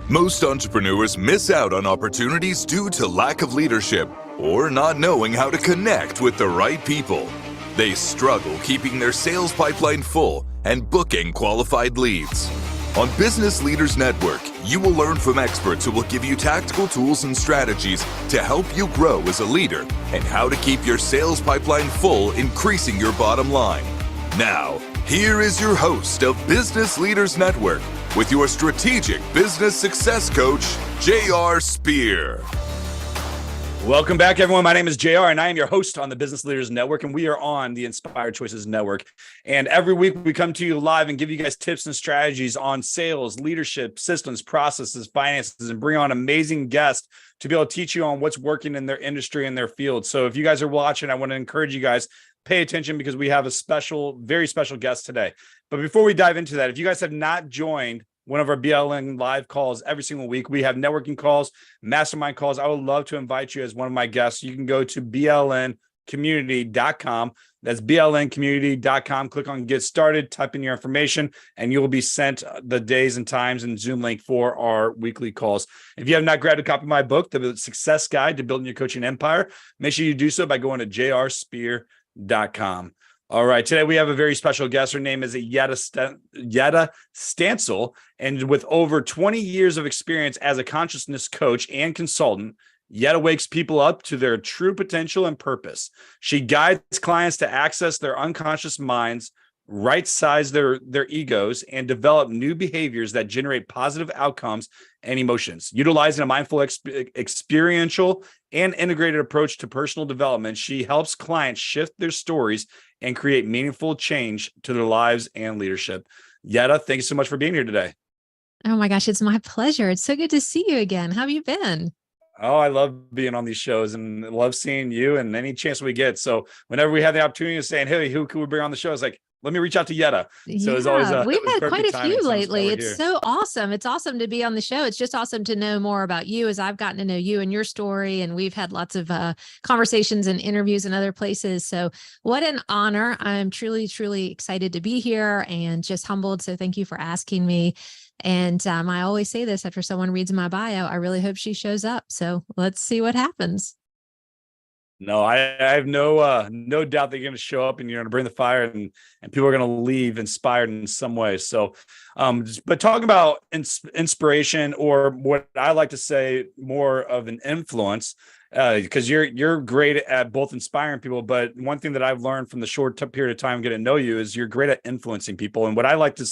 Most entrepreneurs miss out on opportunities due to lack of leadership or not knowing how to connect with the right people. They struggle keeping their sales pipeline full and booking qualified leads. On Business Leaders Network, you will learn from experts who will give you tactical tools and strategies to help you grow as a leader and how to keep your sales pipeline full, increasing your bottom line. Now, here is your host of Business Leaders Network with your strategic business success coach, J.R. Spear. Welcome back, everyone. My name is JR, and I am your host on the Business Leaders Network, and we are on the Inspired Choices Network. And every week we come to you live and give you guys tips and strategies on sales, leadership, systems, processes, finances, and bring on amazing guests to be able to teach you on what's working in their industry and their field. So if you guys are watching, I want to encourage you guys, pay attention because we have a special, very special guest today. But before we dive into that, if you guys have not joined one of our BLN live calls every single week, we have networking calls, mastermind calls. I would love to invite you as one of my guests. You can go to blncommunity.com. That's blncommunity.com. Click on get started, type in your information, and you will be sent the days and times and Zoom link for our weekly calls. If you have not grabbed a copy of my book, The Success Guide to Building Your Coaching Empire, make sure you do so by going to jrspear.com. All right. Today we have a very special guest. Her name is Yetta Stansel. And with over 20 years of experience as a consciousness coach and consultant, Yetta wakes people up to their true potential and purpose. She guides clients to access their unconscious minds, right-size their egos, and develop new behaviors that generate positive outcomes and emotions. Utilizing a mindful, experiential, and integrated approach to personal development, she helps clients shift their stories and create meaningful change to their lives and leadership. Yetta, thank you so much for being here today. Oh my gosh, it's my pleasure. It's so good to see you again. How have you been? Oh, I love being on these shows and love seeing you and any chance we get. So whenever we have the opportunity of saying, hey, who can we bring on the show? It's like, let me reach out to Yetta. So it's always we've had quite a few lately. It's here. So awesome. It's awesome to be on the show. It's just awesome to know more about you as I've gotten to know you and your story. And we've had lots of conversations and interviews in other places. So what an honor. I'm truly, truly excited to be here and just humbled. So thank you for asking me. And I always say this after someone reads my bio, I really hope she shows up. So let's see what happens. No, I have no doubt that you're going to show up and you're going to bring the fire and people are going to leave inspired in some way. So, but talking about inspiration, or what I like to say, more of an influence, because you're great at both inspiring people. But one thing that I've learned from the short period of time getting to know you is you're great at influencing people. And what I like to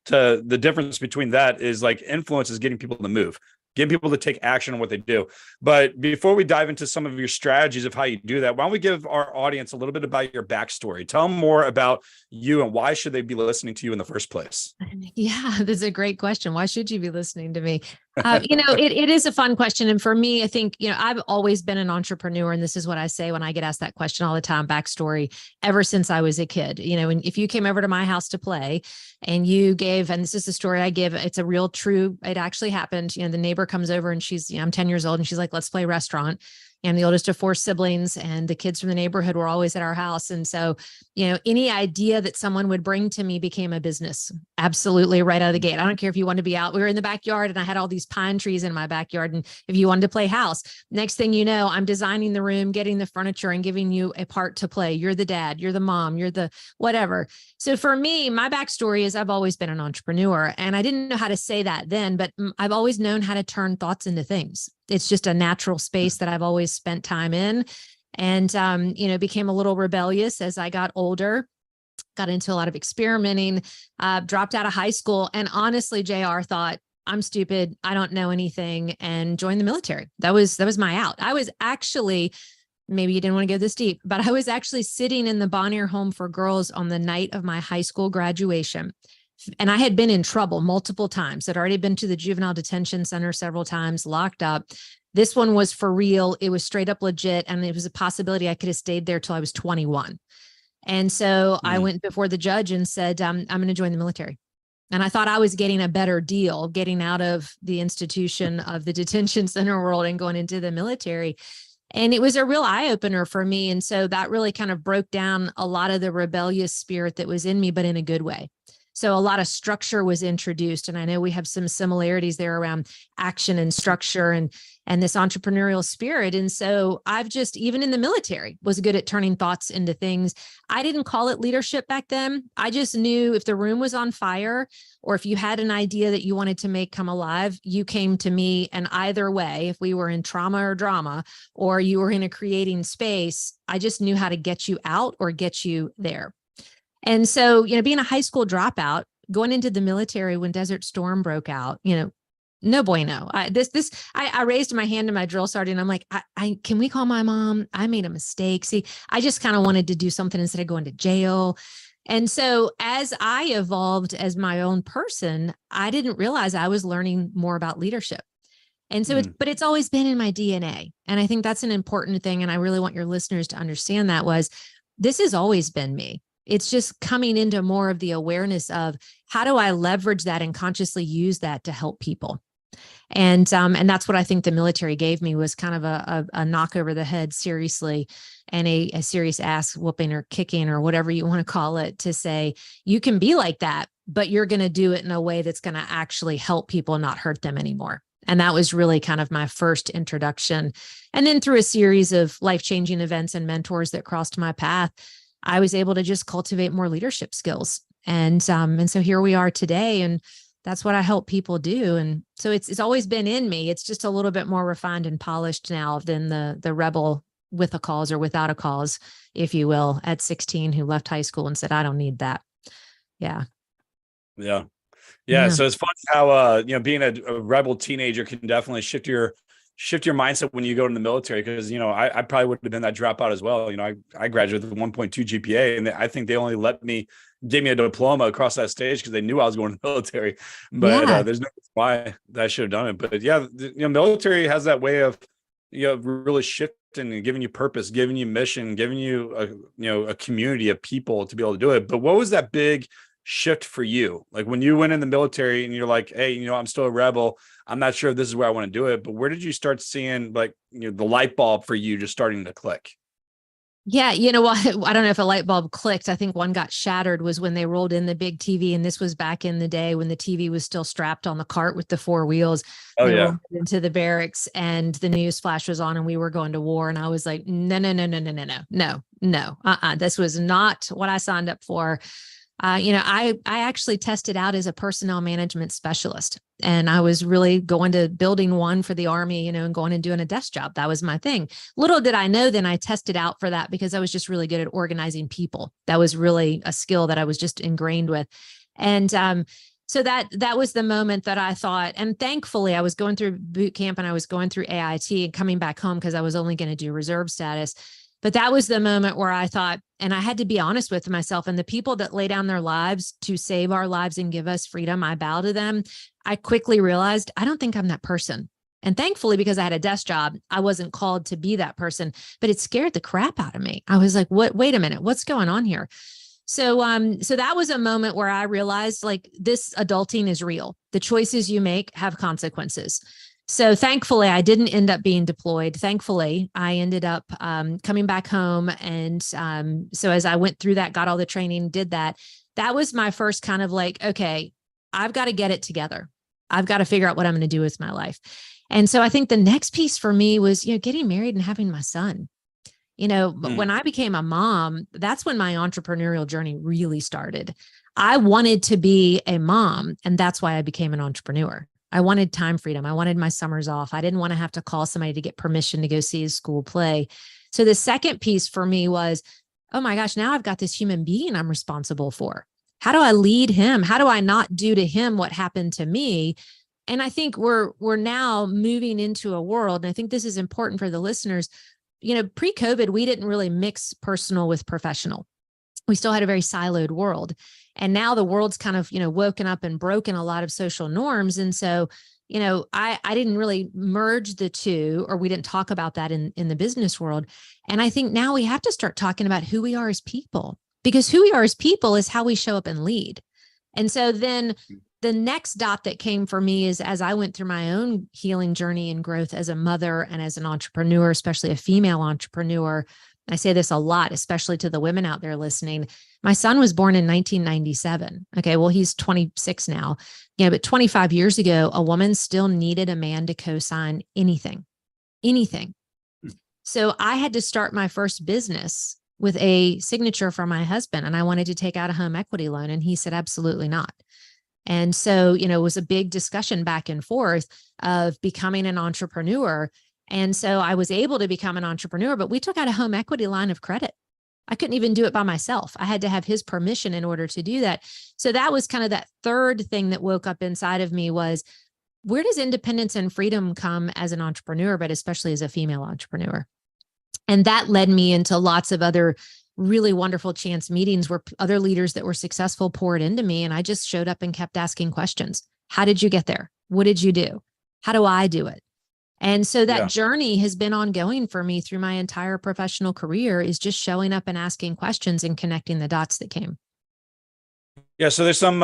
the difference between that is, like, influence is getting people to move, getting people to take action on what they do. But before we dive into some of your strategies of how you do that, why don't we give our audience a little bit about your backstory? Tell them more about you and why should they be listening to you in the first place? Yeah, this is a great question. Why should you be listening to me? It is a fun question. And for me, I think, I've always been an entrepreneur. And this is what I say when I get asked that question all the time, backstory, ever since I was a kid. And if you came over to my house to play and you gave, and this is the story I give, it's a real true, it actually happened. The neighbor comes over and she's, I'm 10 years old and she's like, let's play restaurant. I'm the oldest of 4 siblings, and the kids from the neighborhood were always at our house. And so, any idea that someone would bring to me became a business. Absolutely, right out of the gate. I don't care if you wanted to be out. We were in the backyard and I had all these pine trees in my backyard. And if you wanted to play house, next thing you know, I'm designing the room, getting the furniture, and giving you a part to play. You're the dad, you're the mom, you're the whatever. So for me, my backstory is I've always been an entrepreneur, and I didn't know how to say that then, but I've always known how to turn thoughts into things. It's just a natural space that I've always spent time in, and, became a little rebellious as I got older, got into a lot of experimenting, dropped out of high school. And honestly, JR, thought, I'm stupid, I don't know anything, and joined the military. That was my out. I was actually, maybe you didn't want to go this deep, but I was actually sitting in the Bonnier Home for Girls on the night of my high school graduation. And I had been in trouble multiple times. I'd already been to the juvenile detention center several times, locked up. This one was for real. It was straight up legit. And it was a possibility I could have stayed there till I was 21. And so I went before the judge and said, I'm going to join the military. And I thought I was getting a better deal, getting out of the institution of the detention center world and going into the military. And it was a real eye opener for me. And so that really kind of broke down a lot of the rebellious spirit that was in me, but in a good way. So a lot of structure was introduced. And I know we have some similarities there around action and structure and this entrepreneurial spirit. And so I've just, even in the military, was good at turning thoughts into things. I didn't call it leadership back then. I just knew if the room was on fire, or if you had an idea that you wanted to make come alive, you came to me. And either way, if we were in trauma or drama, or you were in a creating space, I just knew how to get you out or get you there. And so, being a high school dropout, going into the military when Desert Storm broke out, no bueno. I raised my hand to my drill sergeant. I'm like, can we call my mom? I made a mistake. See, I just kind of wanted to do something instead of going to jail. And so as I evolved as my own person, I didn't realize I was learning more about leadership. And so but it's always been in my DNA. And I think that's an important thing. And I really want your listeners to understand this has always been me. It's just coming into more of the awareness of how do I leverage that and consciously use that to help people. And that's what I think the military gave me, was kind of a knock over the head, seriously, and a serious ass whooping or kicking or whatever you want to call it, to say, you can be like that, but you're going to do it in a way that's going to actually help people, not hurt them anymore. And that was really kind of my first introduction. And then through a series of life-changing events and mentors that crossed my path, I was able to just cultivate more leadership skills. And so here we are today. And that's what I help people do. And so it's always been in me. It's just a little bit more refined and polished now than the rebel with a cause or without a cause, if you will, at 16, who left high school and said, I don't need that. Yeah. So it's fun how, being a rebel teenager can definitely shift your mindset when you go to the military. Because, I probably would have been that dropout as well. I graduated with a 1.2 GPA, and I think they only gave me a diploma across that stage because they knew I was going to the military. But there's no reason why I should have done it. But military has that way of, really shifting and giving you purpose, giving you mission, giving you a community of people to be able to do it. But what was that big shift for you? Like when you went in the military and you're like, hey, I'm still a rebel. I'm not sure if this is where I want to do it. But where did you start seeing the light bulb for you just starting to click? Yeah. You know what? I don't know if a light bulb clicked. I think one got shattered was when they rolled in the big TV. And this was back in the day when the TV was still strapped on the cart with the 4 wheels. They rolled into the barracks and the news flash was on and we were going to war. And I was like, no. This was not what I signed up for. I actually tested out as a personnel management specialist, and I was really going to building one for the Army, and going and doing a desk job. That was my thing. Little did I know then I tested out for that because I was just really good at organizing people. That was really a skill that I was just ingrained with. And, so that was the moment that I thought, and thankfully I was going through boot camp and I was going through AIT and coming back home because I was only going to do reserve status. But that was the moment where I thought, and I had to be honest with myself, and the people that lay down their lives to save our lives and give us freedom, I bow to them. I quickly realized, I don't think I'm that person. And thankfully, because I had a desk job, I wasn't called to be that person, but it scared the crap out of me. I was like, wait a minute, what's going on here? So that was a moment where I realized, this adulting is real. The choices you make have consequences. So thankfully, I didn't end up being deployed. Thankfully, I ended up coming back home. And so as I went through that, got all the training, did that, that was my first kind of okay, I've got to get it together. I've got to figure out what I'm going to do with my life. And so I think the next piece for me was, getting married and having my son. But when I became a mom, that's when my entrepreneurial journey really started. I wanted to be a mom, and that's why I became an entrepreneur. I wanted time freedom. I wanted my summers off. I didn't want to have to call somebody to get permission to go see his school play. So the second piece for me was, oh my gosh, now I've got this human being I'm responsible for. How do I lead him? How do I not do to him what happened to me? And I think we're now moving into a world, and I think this is important for the listeners. Pre-COVID, we didn't really mix personal with professional. We still had a very siloed world. And now the world's kind of, woken up and broken a lot of social norms. And so, I didn't really merge the two, or we didn't talk about that in the business world. And I think now we have to start talking about who we are as people, because who we are as people is how we show up and lead. And so then the next dot that came for me is, as I went through my own healing journey and growth as a mother and as an entrepreneur, especially a female entrepreneur, I say this a lot, especially to the women out there listening. My son was born in 1997. Okay. Well, he's 26 now. But 25 years ago, a woman still needed a man to co-sign anything. So I had to start my first business with a signature from my husband, and I wanted to take out a home equity loan. And he said, absolutely not. And so, it was a big discussion back and forth of becoming an entrepreneur. And so I was able to become an entrepreneur, but we took out a home equity line of credit. I couldn't even do it by myself. I had to have his permission in order to do that. So that was kind of that third thing that woke up inside of me was, where does independence and freedom come as an entrepreneur, but especially as a female entrepreneur? And that led me into lots of other really wonderful chance meetings where other leaders that were successful poured into me. And I just showed up and kept asking questions. How did you get there? What did you do? How do I do it? And so that journey has been ongoing for me through my entire professional career, is just showing up and asking questions and connecting the dots that came. Yeah. So there's some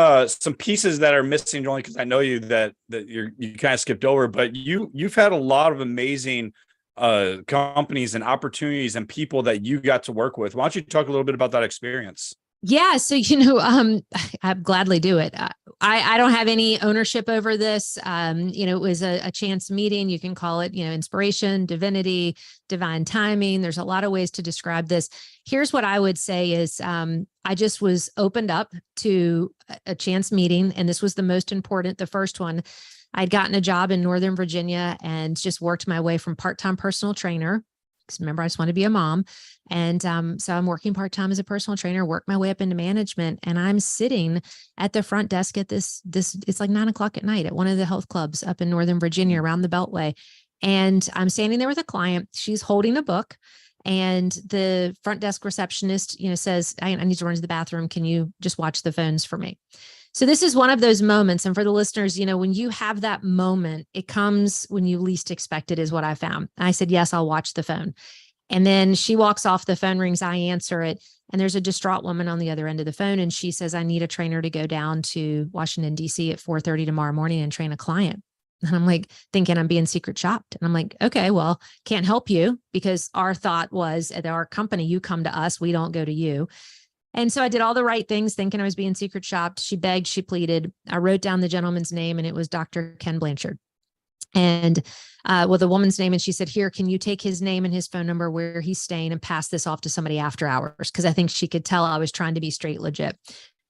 pieces that are missing, only because I know you that you kind of skipped over, but you've had a lot of amazing companies and opportunities and people that you got to work with. Why don't you talk a little bit about that experience? Yeah. So, I gladly do it. I don't have any ownership over this. It was a chance meeting. You can call it, inspiration, divinity, divine timing. There's a lot of ways to describe this. Here's what I would say is, I just was opened up to a chance meeting. And this was the most important, the first one. I'd gotten a job in Northern Virginia and just worked my way from part-time personal trainer. Because remember, I just want to be a mom. And so I'm working part-time as a personal trainer, work my way up into management. And I'm sitting at the front desk at this, it's like 9:00 at night at one of the health clubs up in Northern Virginia around the Beltway. And I'm standing there with a client. She's holding a book. And the front desk receptionist, says, I need to run to the bathroom. Can you just watch the phones for me? So this is one of those moments. And for the listeners, when you have that moment, it comes when you least expect it, is what I found. And I said, yes, I'll watch the phone. And then she walks off, the phone rings, I answer it. And there's a distraught woman on the other end of the phone. And she says, I need a trainer to go down to Washington, D.C. at 4:30 tomorrow morning and train a client. And I'm like thinking I'm being secret shopped. And I'm like, okay, well, can't help you, because our thought was at our company, you come to us, we don't go to you. And so I did all the right things, thinking I was being secret shopped. She begged, she pleaded. I wrote down the gentleman's name, and it was Dr. Ken Blanchard. And the woman's name. And she said, here, can you take his name and his phone number, where he's staying, and pass this off to somebody after hours? Because I think she could tell I was trying to be straight legit.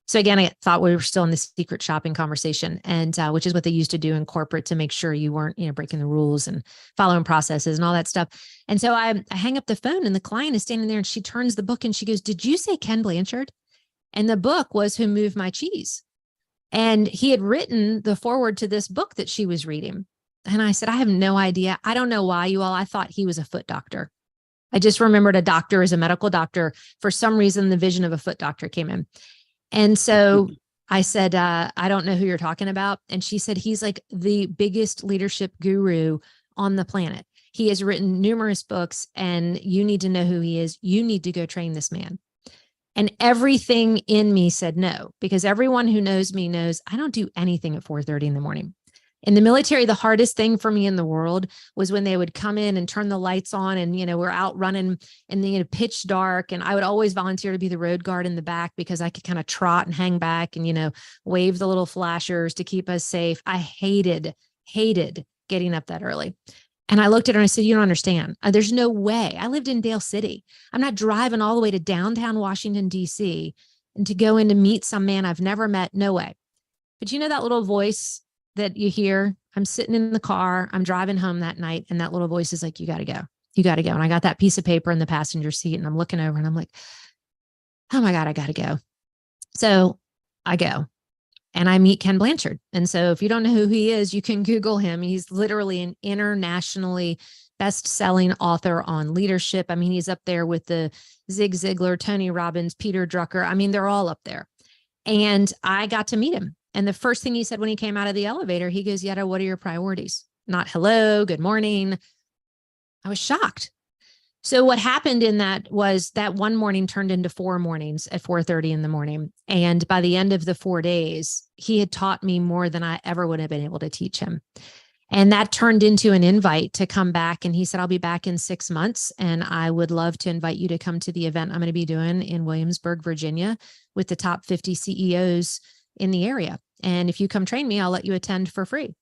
So again, I thought we were still in the secret shopping conversation, and which is what they used to do in corporate to make sure you weren't, breaking the rules and following processes and all that stuff. And so I hang up the phone, and the client is standing there, and she turns the book and she goes, did you say Ken Blanchard? And the book was Who Moved My Cheese. And he had written the foreword to this book that she was reading. And I said, I have no idea. I don't know why, you all. I thought he was a foot doctor. I just remembered a doctor as a medical doctor. For some reason, the vision of a foot doctor came in. And so I said, I don't know who you're talking about. And she said, he's like the biggest leadership guru on the planet. He has written numerous books, and you need to know who he is. You need to go train this man. And everything in me said no, because everyone who knows me knows I don't do anything at 4:30 in the morning. In the military, the hardest thing for me in the world was when they would come in and turn the lights on, and, we're out running in the pitch dark. And I would always volunteer to be the road guard in the back, because I could kind of trot and hang back and, wave the little flashers to keep us safe. I hated getting up that early. And I looked at her and I said, you don't understand. There's no way. I lived in Dale City. I'm not driving all the way to downtown Washington, D.C. and to go in to meet some man I've never met. No way. But that little voice that you hear, I'm sitting in the car, I'm driving home that night, and that little voice is like, you got to go. You got to go. And I got that piece of paper in the passenger seat, and I'm looking over and I'm like, oh my God, I got to go. So I go and I meet Ken Blanchard. And so if you don't know who he is, you can Google him. He's literally an internationally best-selling author on leadership. I mean, he's up there with the Zig Ziglar, Tony Robbins, Peter Drucker. I mean, they're all up there. And I got to meet him. And the first thing he said when he came out of the elevator, he goes, Yetta, what are your priorities? Not hello, good morning. I was shocked. So what happened in that was that one morning turned into 4 mornings at 4:30 in the morning. And by the end of the 4 days, he had taught me more than I ever would have been able to teach him. And that turned into an invite to come back. And he said, I'll be back in 6 months. And I would love to invite you to come to the event I'm going to be doing in Williamsburg, Virginia, with the top 50 CEOs in the area. And if you come train me, I'll let you attend for free.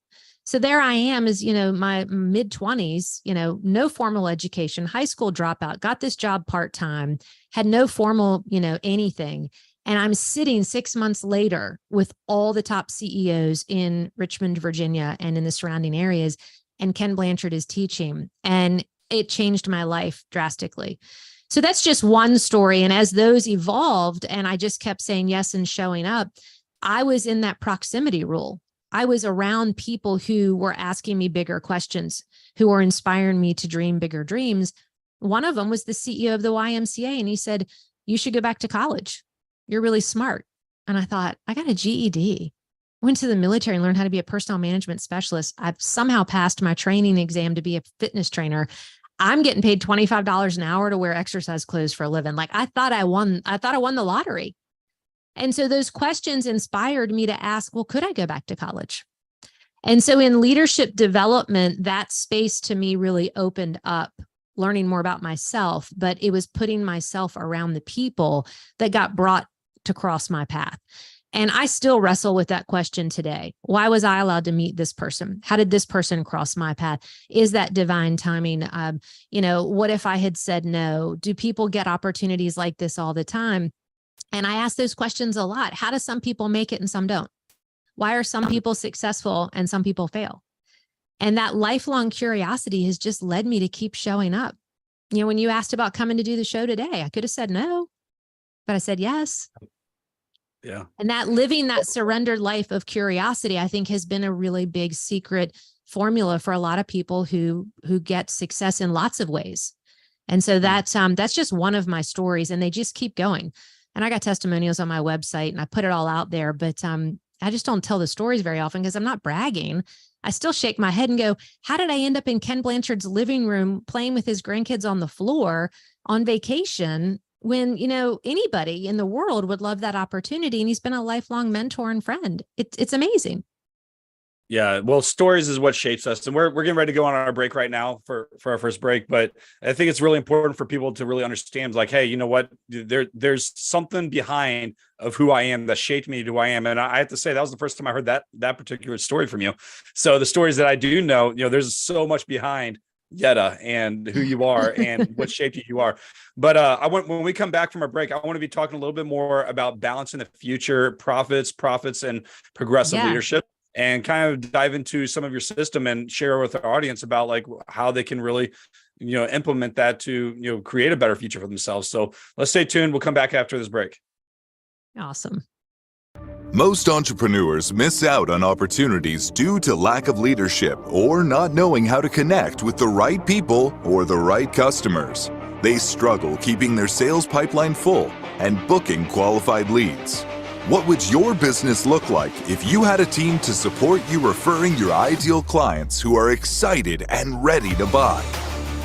So there I am as, my mid 20s, no formal education, high school dropout, got this job part-time, had no formal, anything. And I'm sitting 6 months later with all the top CEOs in Richmond, Virginia, and in the surrounding areas. And Ken Blanchard is teaching. And it changed my life drastically. So that's just one story. And as those evolved, and I just kept saying yes and showing up, I was in that proximity rule. I was around people who were asking me bigger questions, who were inspiring me to dream bigger dreams. One of them was the CEO of the YMCA. And he said, you should go back to college. You're really smart. And I thought, I got a GED, went to the military and learned how to be a personal management specialist. I've somehow passed my training exam to be a fitness trainer. I'm getting paid $25 an hour to wear exercise clothes for a living. Like I thought I won the lottery. And so those questions inspired me to ask, well, could I go back to college? And so in leadership development, that space to me really opened up, learning more about myself, but it was putting myself around the people that got brought to cross my path. And I still wrestle with that question today. Why was I allowed to meet this person? How did this person cross my path? Is that divine timing? What if I had said no? Do people get opportunities like this all the time? And I ask those questions a lot. How do some people make it and some don't? Why are some people successful and some people fail? And that lifelong curiosity has just led me to keep showing up. When you asked about coming to do the show today, I could have said no, but I said yes. Yeah. And that living that surrendered life of curiosity, I think has been a really big secret formula for a lot of people who get success in lots of ways. And so that's just one of my stories, and they just keep going. And I got testimonials on my website and I put it all out there, but I just don't tell the stories very often because I'm not bragging. I still shake my head and go, how did I end up in Ken Blanchard's living room playing with his grandkids on the floor on vacation when, anybody in the world would love that opportunity? And he's been a lifelong mentor and friend. It's amazing. Yeah, well, stories is what shapes us, and we're getting ready to go on our break right now for our first break. But I think it's really important for people to really understand, like, hey, you know what? There's something behind of who I am that shaped me to who I am, and I have to say that was the first time I heard that particular story from you. So the stories that I do know, there's so much behind Yetta and who you are and what shaped you are. But when we come back from our break, I want to be talking a little bit more about balancing the future, profits, and progressive leadership. And kind of dive into some of your system and share with our audience about like how they can really, implement that to, create a better future for themselves. So let's stay tuned. We'll come back after this break. Awesome. Most entrepreneurs miss out on opportunities due to lack of leadership or not knowing how to connect with the right people or the right customers. They struggle keeping their sales pipeline full and booking qualified leads. What would your business look like if you had a team to support you referring your ideal clients who are excited and ready to buy?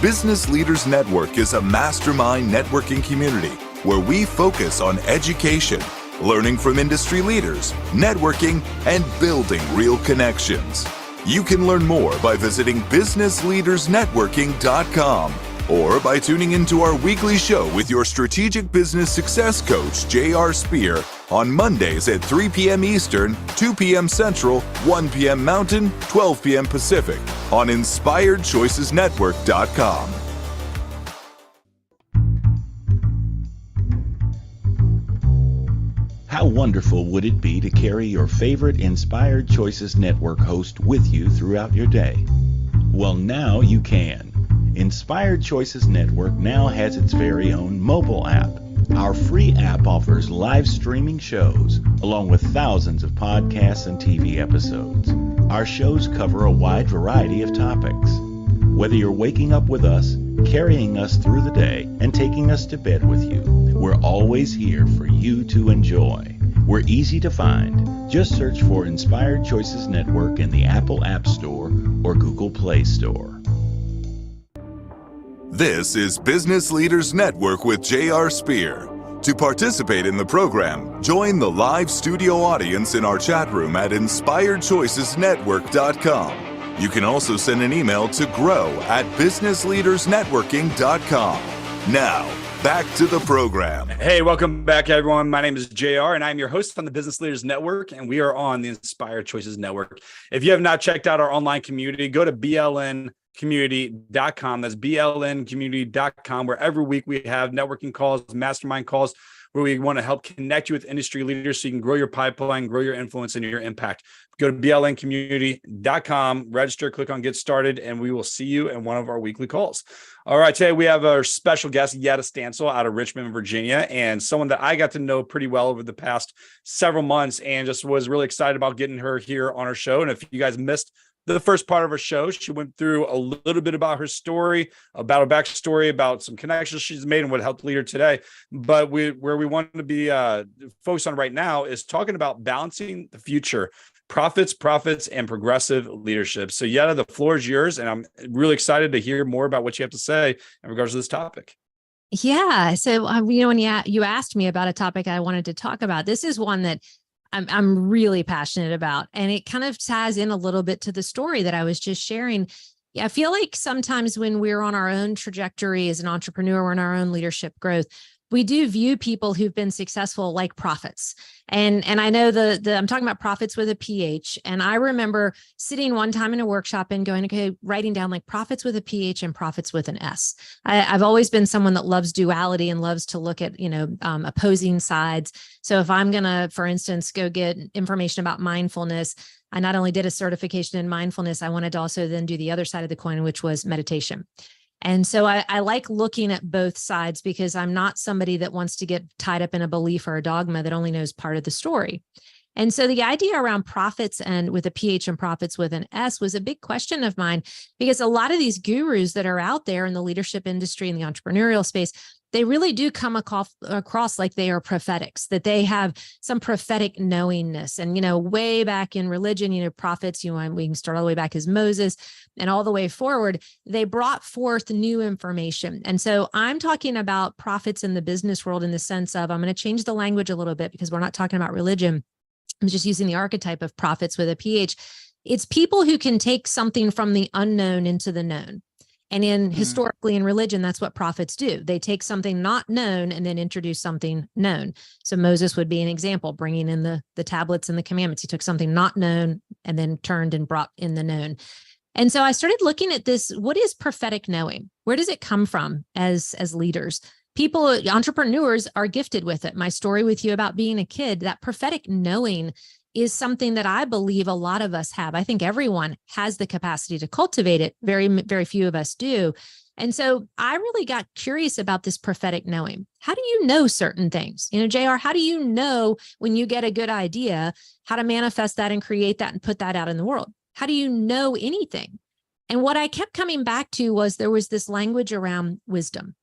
Business Leaders Network is a mastermind networking community where we focus on education, learning from industry leaders, networking, and building real connections. You can learn more by visiting businessleadersnetworking.com or by tuning into our weekly show with your strategic business success coach, J.R. Spear, on Mondays at 3 p.m. Eastern, 2 p.m. Central, 1 p.m. Mountain, 12 p.m. Pacific on InspiredChoicesNetwork.com. How wonderful would it be to carry your favorite Inspired Choices Network host with you throughout your day? Well, now you can. Inspired Choices Network now has its very own mobile app. Our free app offers live streaming shows, along with thousands of podcasts and TV episodes. Our shows cover a wide variety of topics. Whether you're waking up with us, carrying us through the day, and taking us to bed with you, we're always here for you to enjoy. We're easy to find. Just search for Inspired Choices Network in the Apple App Store or Google Play Store. This is Business Leaders Network with J.R. Spear. To participate in the program, join the live studio audience in our chat room at InspiredChoicesNetwork.com. You can also send an email to grow@businessleadersnetworking.com. Now, back to the program. Hey, welcome back, everyone. My name is JR, and I'm your host on the Business Leaders Network, and we are on the Inspired Choices Network. If you have not checked out our online community, go to blncommunity.com. That's blncommunity.com, where every week we have networking calls, mastermind calls, where we want to help connect you with industry leaders so you can grow your pipeline, grow your influence, and your impact. Go to blncommunity.com, register, click on Get Started, and we will see you in one of our weekly calls. All right, today we have our special guest, Yetta Stansel, out of Richmond, Virginia, and someone that I got to know pretty well over the past several months, and just was really excited about getting her here on our show. And if you guys missed the first part of her show, she went through a little bit about her story, about her backstory, about some connections she's made and what helped lead her today. But where we want to be focused on right now is talking about balancing the future, profits, and progressive leadership. So Yetta, the floor is yours, and I'm really excited to hear more about what you have to say in regards to this topic. Yeah. So, when you asked me about a topic I wanted to talk about, this is one that I'm really passionate about, and it kind of ties in a little bit to the story that I was just sharing. I feel like sometimes when we're on our own trajectory as an entrepreneur or in our own leadership growth, we do view people who've been successful like prophets. And I know I'm talking about prophets with a PH. And I remember sitting one time in a workshop and going, okay, writing down like prophets with a PH and prophets with an S. I've always been someone that loves duality and loves to look at, opposing sides. So if I'm going to, for instance, go get information about mindfulness, I not only did a certification in mindfulness, I wanted to also then do the other side of the coin, which was meditation. And so I like looking at both sides because I'm not somebody that wants to get tied up in a belief or a dogma that only knows part of the story. And so the idea around prophets and with a PH and prophets with an S was a big question of mine, because a lot of these gurus that are out there in the leadership industry and the entrepreneurial space, they really do come across like they are prophetics, that they have some prophetic knowingness. And, way back in religion, prophets, we can start all the way back as Moses and all the way forward, they brought forth new information. And so I'm talking about prophets in the business world in the sense of, I'm going to change the language a little bit because we're not talking about religion. I'm just using the archetype of prophets with a PH. It's people who can take something from the unknown into the known. And historically in religion, that's what prophets do. They take something not known and then introduce something known. So Moses would be an example, bringing in the tablets and the commandments. He took something not known and then turned and brought in the known. And so I started looking at this. What is prophetic knowing? Where does it come from as leaders? People, entrepreneurs are gifted with it. My story with you about being a kid, that prophetic knowing is something that I believe a lot of us have. I think everyone has the capacity to cultivate it. Very, very few of us do. And so I really got curious about this prophetic knowing. How do you know certain things? JR, how do you know when you get a good idea, how to manifest that and create that and put that out in the world? How do you know anything? And what I kept coming back to was there was this language around wisdom,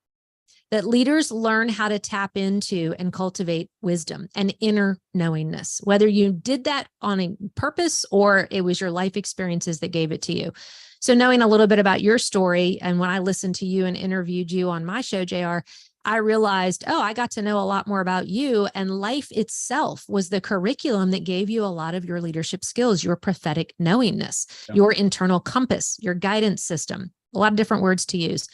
that leaders learn how to tap into and cultivate wisdom and inner knowingness, whether you did that on a purpose or it was your life experiences that gave it to you. So knowing a little bit about your story, and when I listened to you and interviewed you on my show, JR, I realized, I got to know a lot more about you, and life itself was the curriculum that gave you a lot of your leadership skills, your prophetic knowingness, your internal compass, your guidance system, a lot of different words to use.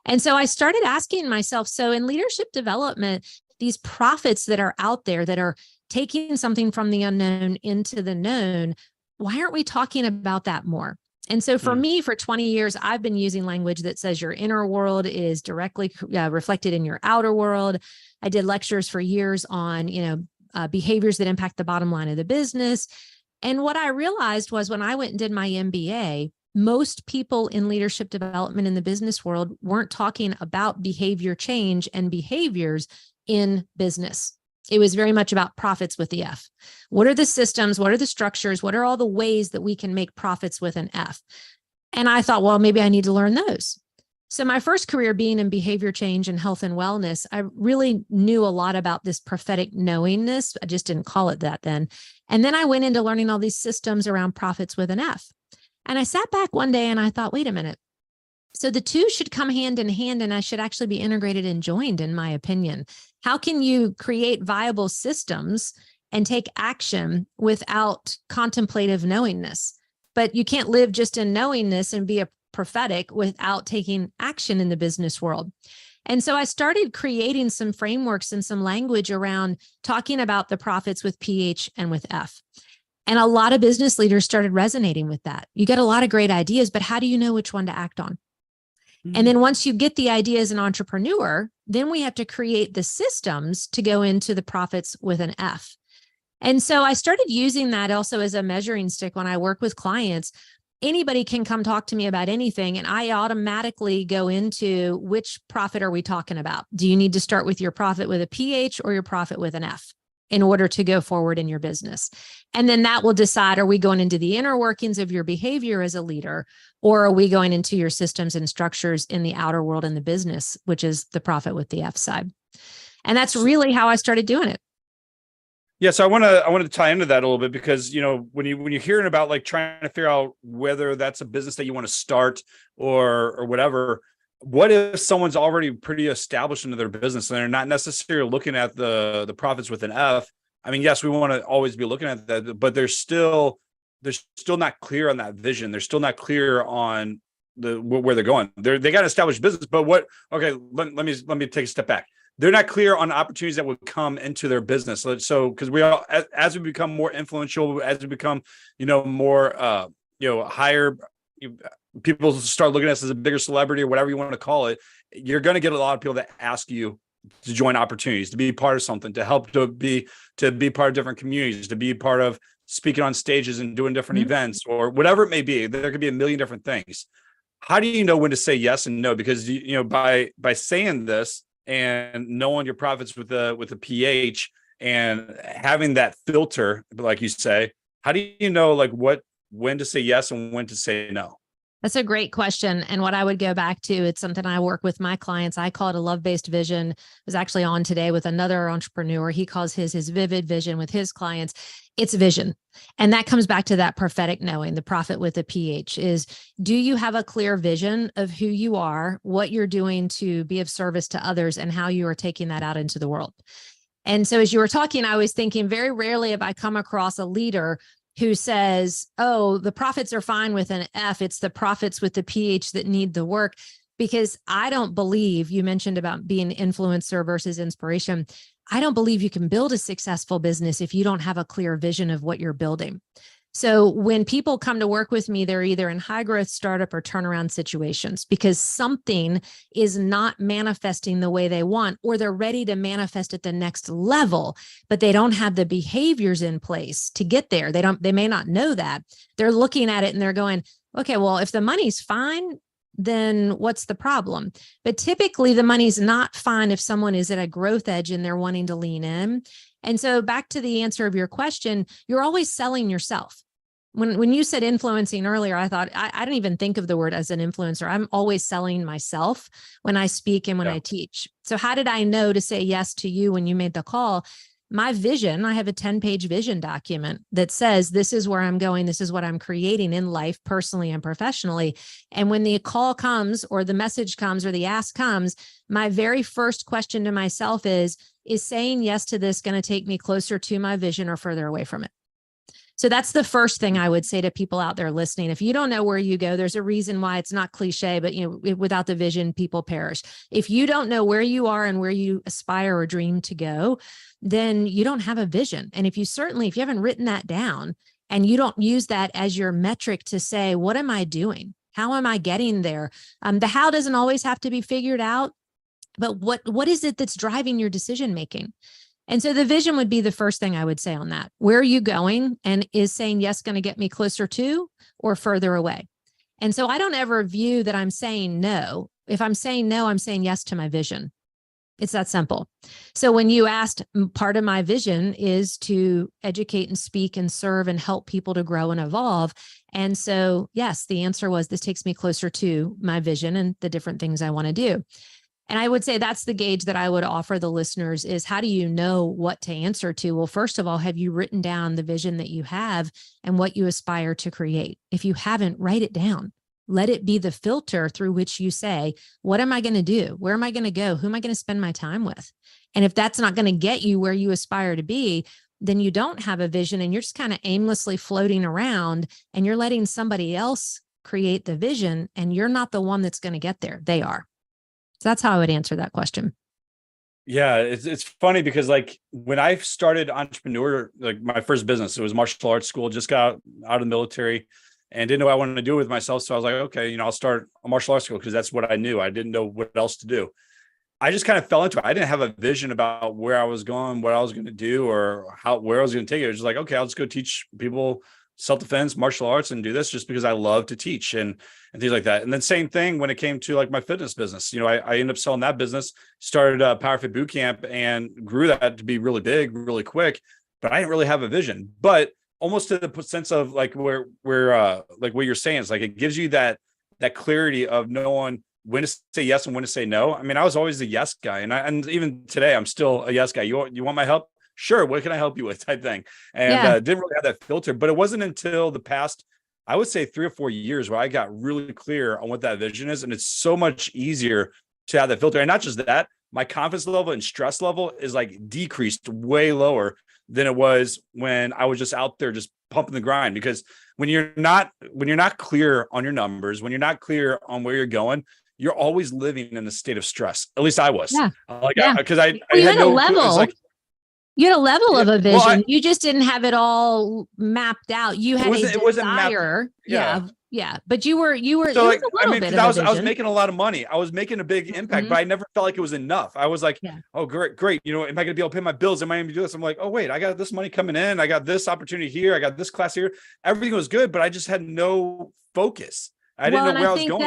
And so I started asking myself, so in leadership development, these prophets that are out there that are taking something from the unknown into the known, why aren't we talking about that more? And so for me, for 20 years, I've been using language that says your inner world is directly reflected in your outer world. I did lectures for years on, behaviors that impact the bottom line of the business. And what I realized was when I went and did my MBA, most people in leadership development in the business world weren't talking about behavior change and behaviors in business. It was very much about profits with the F. What are the systems? What are the structures? What are all the ways that we can make profits with an F? And I thought, well, maybe I need to learn those. So my first career being in behavior change and health and wellness, I really knew a lot about this prophetic knowingness. I just didn't call it that then. And then I went into learning all these systems around profits with an F. And I sat back one day and I thought, wait a minute. So the two should come hand in hand, and I should actually be integrated and joined, in my opinion. How can you create viable systems and take action without contemplative knowingness? but you can't live just in knowingness and be a prophetic without taking action in the business world. And so I started creating some frameworks and some language around talking about the profits with PH and with F. And a lot of business leaders started resonating with that. You get a lot of great ideas, but how do you know which one to act on? And then once you get the idea as an entrepreneur, then we have to create the systems to go into the profits with an F. And so I started using that also as a measuring stick when I work with clients. Anybody can come talk to me about anything, and I automatically go into which profit are we talking about? Do you need to start with your profit with a PH or your profit with an F in order to go forward in your business? And then that will decide, are we going into the inner workings of your behavior as a leader, or are we going into your systems and structures in the outer world in the business, which is the profit with the F side? And that's really how I started doing it. Yeah, so I want to tie into that a little bit, because when you're hearing about like trying to figure out whether that's a business that you want to start or whatever, what if someone's already pretty established into their business and they're not necessarily looking at the profits with an F? I mean, yes, we want to always be looking at that, but they're still not clear on that vision. They're still not clear on where they're going. They got an established business, but what? Okay, let me take a step back. They're not clear on opportunities that would come into their business. So, because we all, as we become more influential, as we become, more, higher, people start looking at us as a bigger celebrity or whatever you want to call it. You're going to get a lot of people that ask you to join opportunities, to be part of something, to help, to be part of different communities, to be part of speaking on stages and doing different events or whatever it may be. There could be a million different things. How do you know when to say yes and no? Because by saying this and knowing your profits with a PH and having that filter, like you say, how do you know when to say yes and when to say no? That's a great question. And what I would go back to, it's something I work with my clients. I call it a love-based vision. I was actually on today with another entrepreneur. He calls his vivid vision with his clients. It's vision. And that comes back to that prophetic knowing, the profit with a PH is, do you have a clear vision of who you are, what you're doing to be of service to others, and how you are taking that out into the world? And so as you were talking, I was thinking very rarely have I come across a leader who says, oh, the profits are fine with an F. It's the profits with the PH that need the work. Because I don't believe, you mentioned about being influencer versus inspiration. I don't believe you can build a successful business if you don't have a clear vision of what you're building. So when people come to work with me, they're either in high growth startup or turnaround situations because something is not manifesting the way they want, or they're ready to manifest at the next level, but they don't have the behaviors in place to get there. They may not know that. They're looking at it and they're going, okay, well, if the money's fine, then what's the problem? But typically the money's not fine if someone is at a growth edge and they're wanting to lean in. And so back to the answer of your question, you're always selling yourself. When you said influencing earlier, I thought, I don't even think of the word as an influencer. I'm always selling myself when I speak and when I teach. So how did I know to say yes to you when you made the call? My vision, I have a 10-page vision document that says, this is where I'm going. This is what I'm creating in life, personally and professionally. And when the call comes or the message comes or the ask comes, my very first question to myself is saying yes to this going to take me closer to my vision or further away from it? So that's the first thing I would say to people out there listening. If you don't know where you go, there's a reason why it's not cliche, but without the vision, people perish. If you don't know where you are and where you aspire or dream to go, then you don't have a vision. And if you haven't written that down and you don't use that as your metric to say, what am I doing? How am I getting there? The how doesn't always have to be figured out, but what is it that's driving your decision making? And so the vision would be the first thing I would say on that. Where are you going? And is saying yes going to get me closer to or further away? And so I don't ever view that I'm saying no. If I'm saying no, I'm saying yes to my vision. It's that simple. So when you asked, part of my vision is to educate and speak and serve and help people to grow and evolve. And so, yes, the answer was, this takes me closer to my vision and the different things I want to do. And I would say that's the gauge that I would offer the listeners is, how do you know what to answer to? Well, first of all, have you written down the vision that you have and what you aspire to create? If you haven't, write it down. Let it be the filter through which you say, what am I going to do? Where am I going to go? Who am I going to spend my time with? And if that's not going to get you where you aspire to be, then you don't have a vision and you're just kind of aimlessly floating around and you're letting somebody else create the vision and you're not the one that's going to get there. They are. So that's how I would answer that question. Yeah, it's funny because like when I started entrepreneur, like my first business, it was martial arts school, just got out of the military and didn't know what I wanted to do with myself. So I was like, okay, I'll start a martial arts school because that's what I knew. I didn't know what else to do. I just kind of fell into it. I didn't have a vision about where I was going, what I was going to do, or where I was going to take it. It was just like, okay, I'll just go teach people self-defense, martial arts, and do this just because I love to teach and things like that. And then same thing when it came to like my fitness business. I ended up selling that business, started a PowerFit Bootcamp and grew that to be really big, really quick. But I didn't really have a vision. But almost to the sense of like where like what you're saying is like it gives you that clarity of knowing when to say yes and when to say no. I mean, I was always the yes guy, and even today I'm still a yes guy. You want my help? Sure. What can I help you with? Type thing. And didn't really have that filter, but it wasn't until the past, I would say 3 or 4 years where I got really clear on what that vision is. And it's so much easier to have that filter. And not just that, my confidence level and stress level is like decreased way lower than it was when I was just out there, just pumping the grind. Because when you're not clear on your numbers, when you're not clear on where you're going, you're always living in a state of stress. At least I was. Because I had no level. You had a level of a vision. You just didn't have it all mapped out. You had a desire. Yeah. But you were so like, I was making a lot of money. I was making a big impact, but I never felt like it was enough. I was like, oh, great. Am I going to be able to pay my bills? Am I going to do this? I'm like, oh, wait, I got this money coming in. I got this opportunity here. I got this class here. Everything was good, but I just had no focus. I didn't know where I was going.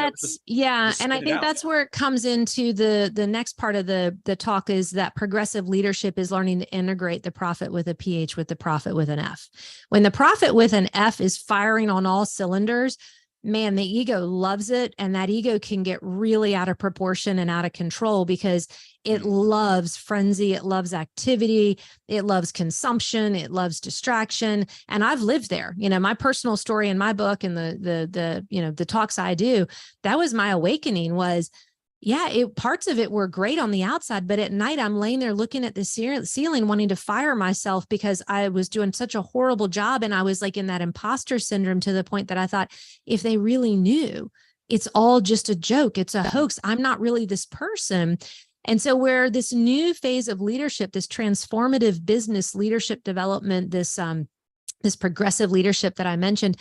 And I think that's where it comes into the next part of the talk is that progressive leadership is learning to integrate the profit with a PH with the profit with an F. When the profit with an F is firing on all cylinders, man, the ego loves it. And that ego can get really out of proportion and out of control because it loves frenzy. It loves activity. It loves consumption. It loves distraction. And I've lived there. My personal story in my book and the talks I do, that was my awakening was, parts of it were great on the outside, but at night I'm laying there looking at the ceiling, wanting to fire myself because I was doing such a horrible job. And I was like in that imposter syndrome to the point that I thought, if they really knew, it's all just a joke. It's a hoax. I'm not really this person. And so where this new phase of leadership, this transformative business leadership development, this progressive leadership that I mentioned,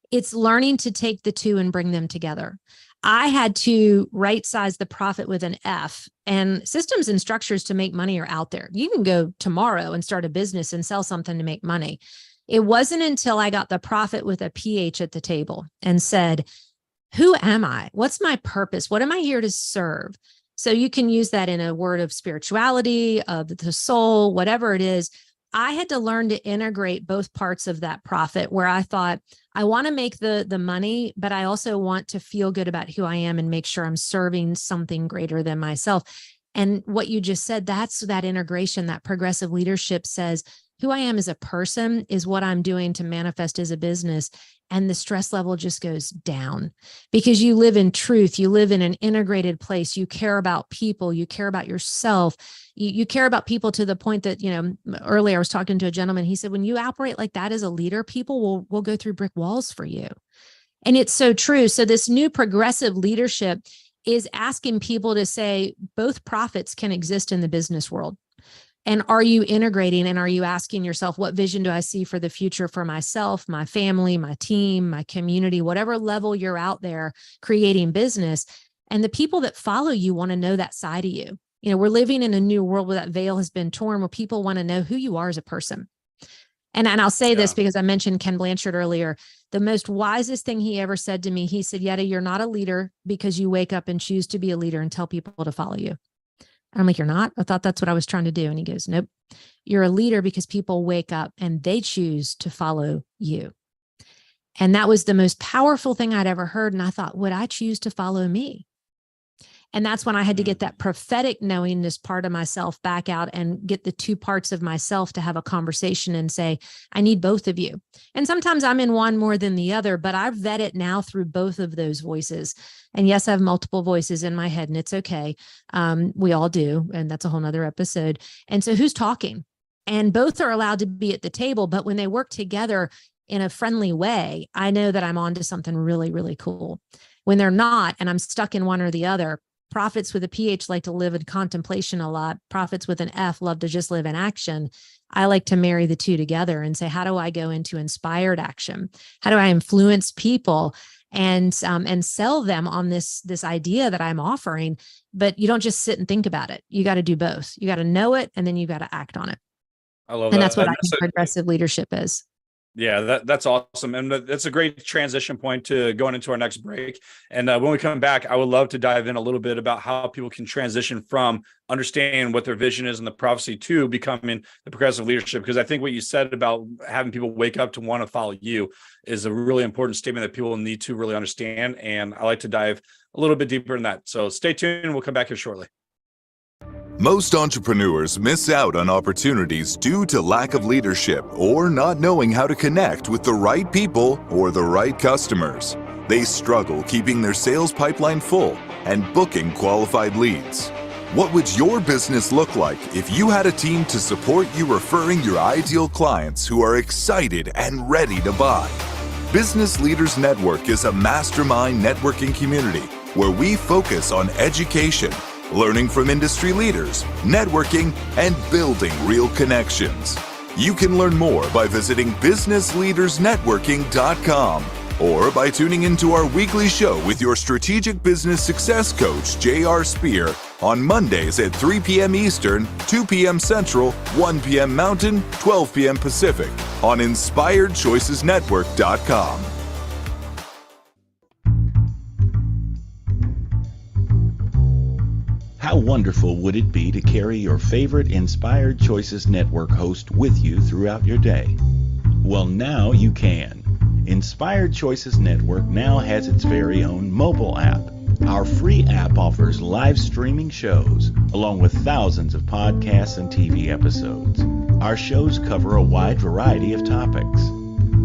it's learning to take the two and bring them together. I had to right size the profit with an F, and systems and structures to make money are out there. You can go tomorrow and start a business and sell something to make money. It wasn't until I got the profit with a PH at the table and said, who am I? What's my purpose? What am I here to serve? So you can use that in a word of spirituality, of the soul, whatever it is. I had to learn to integrate both parts of that profit where I thought, I want to make the money, but I also want to feel good about who I am and make sure I'm serving something greater than myself. And what you just said, that's that integration, that progressive leadership says, who I am as a person is what I'm doing to manifest as a business. And the stress level just goes down because you live in truth. You live in an integrated place. You care about people. You care about yourself. You care about people to the point that, earlier I was talking to a gentleman. He said, when you operate like that as a leader, people will go through brick walls for you. And it's so true. So this new progressive leadership is asking people to say both profits can exist in the business world. And are you integrating and are you asking yourself, what vision do I see for the future for myself, my family, my team, my community, whatever level you're out there creating business? And the people that follow you want to know that side of you. We're living in a new world where that veil has been torn, where people want to know who you are as a person. And I'll say this because I mentioned Ken Blanchard earlier. The most wisest thing he ever said to me, he said, Yetta, you're not a leader because you wake up and choose to be a leader and tell people to follow you. And I'm like, you're not? I thought that's what I was trying to do. And he goes, nope, you're a leader because people wake up and they choose to follow you. And that was the most powerful thing I'd ever heard. And I thought, would I choose to follow me? And that's when I had to get that prophetic knowingness part of myself back out and get the two parts of myself to have a conversation and say, I need both of you. And sometimes I'm in one more than the other, but I vet it now through both of those voices. And yes, I have multiple voices in my head and it's okay. We all do. And that's a whole nother episode. And so who's talking? and both are allowed to be at the table. But when they work together in a friendly way, I know that I'm onto something really, really cool. When they're not, and I'm stuck in one or the other, prophets with a PH like to live in contemplation a lot. Prophets with an F love to just live in action. I like to marry the two together and say, how do I go into inspired action? How do I influence people and sell them on this idea that I'm offering? But you don't just sit and think about it. You got to do both. You got to know it, and then you got to act on it. I love And that. that's what I think progressive leadership is. Yeah, that's awesome. And that's a great transition point to going into our next break. And when we come back, I would love to dive in a little bit about how people can transition from understanding what their vision is in the prophecy to becoming the progressive leadership. Because I think what you said about having people wake up to want to follow you is a really important statement that people need to really understand. And I like to dive a little bit deeper in that. So stay tuned. We'll come back here shortly. Most entrepreneurs miss out on opportunities due to lack of leadership or not knowing how to connect with the right people or the right customers. They struggle keeping their sales pipeline full and booking qualified leads. What would your business look like if you had a team to support you referring your ideal clients who are excited and ready to buy? Business Leaders Network is a mastermind networking community where we focus on education, learning from industry leaders, networking, and building real connections. You can learn more by visiting businessleadersnetworking.com or by tuning into our weekly show with your strategic business success coach, J.R. Spear, on Mondays at 3 p.m. Eastern, 2 p.m. Central, 1 p.m. Mountain, 12 p.m. Pacific on InspiredChoicesNetwork.com. How wonderful would it be to carry your favorite Inspired Choices Network host with you throughout your day? Well, now you can. Inspired Choices Network now has its very own mobile app. Our free app offers live streaming shows, along with thousands of podcasts and TV episodes. Our shows cover a wide variety of topics.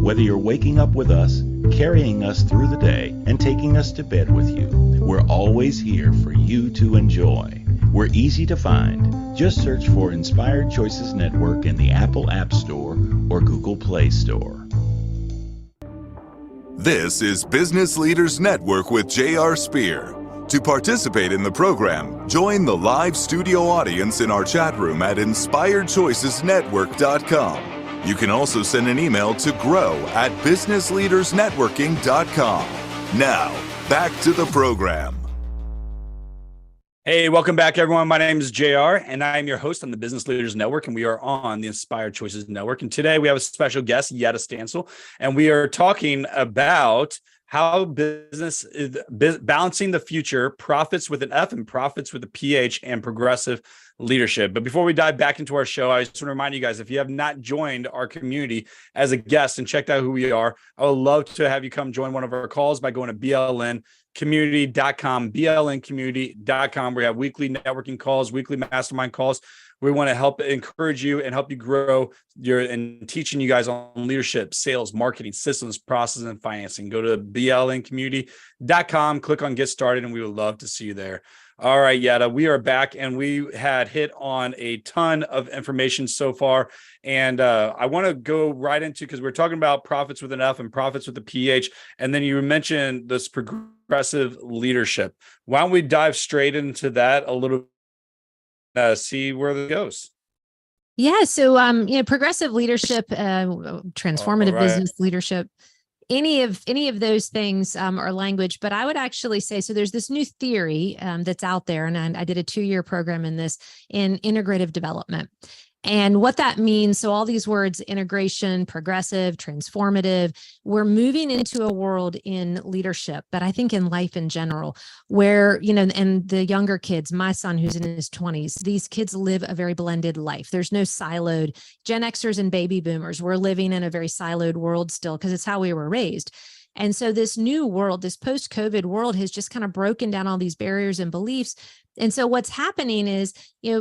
Whether you're waking up with us, carrying us through the day, and taking us to bed with you, we're always here for you to enjoy. We're easy to find. Just search for Inspired Choices Network in the Apple App Store or Google Play Store. This is Business Leaders Network with J.R. Spear. To participate in the program, join the live studio audience in our chat room at InspiredChoicesNetwork.com. You can also send an email to grow@businessleadersnetworking.com. Now, back to the program. Hey, welcome back, everyone. My name is JR, and I am your host on the Business Leaders Network, and we are on the Inspired Choices Network. And today we have a special guest, Yetta Stansel, and we are talking about how business is balancing the future, profits with an F and profits with a PH, and progressive leadership. But before we dive back into our show, I just want to remind you guys, if you have not joined our community as a guest and checked out who we are, I would love to have you come join one of our calls by going to blncommunity.com, blncommunity.com. We have weekly networking calls, weekly mastermind calls. We want to help encourage you and help you grow and teaching you guys on leadership, sales, marketing, systems, process, and financing. Go to blncommunity.com, click on get started, and we would love to see you there. All right, Yetta, we are back, and we had hit on a ton of information so far. And I want to go right into, because we're talking about profits with an F and profits with a PH. And then you mentioned this progressive leadership. Why don't we dive straight into that a little see where it goes. Yeah. So, progressive leadership, transformative business leadership, any of those things are language, but I would actually say, so there's this new theory that's out there, and I did a 2-year program in this in integrative development. And what that means, so all these words, integration, progressive, transformative, we're moving into a world in leadership, but I think in life in general, where, and the younger kids, my son who's in his 20s, these kids live a very blended life. There's no siloed. Gen Xers and baby boomers, we're living in a very siloed world still because it's how we were raised. And so this new world, this post-COVID world has just kind of broken down all these barriers and beliefs. And so what's happening is,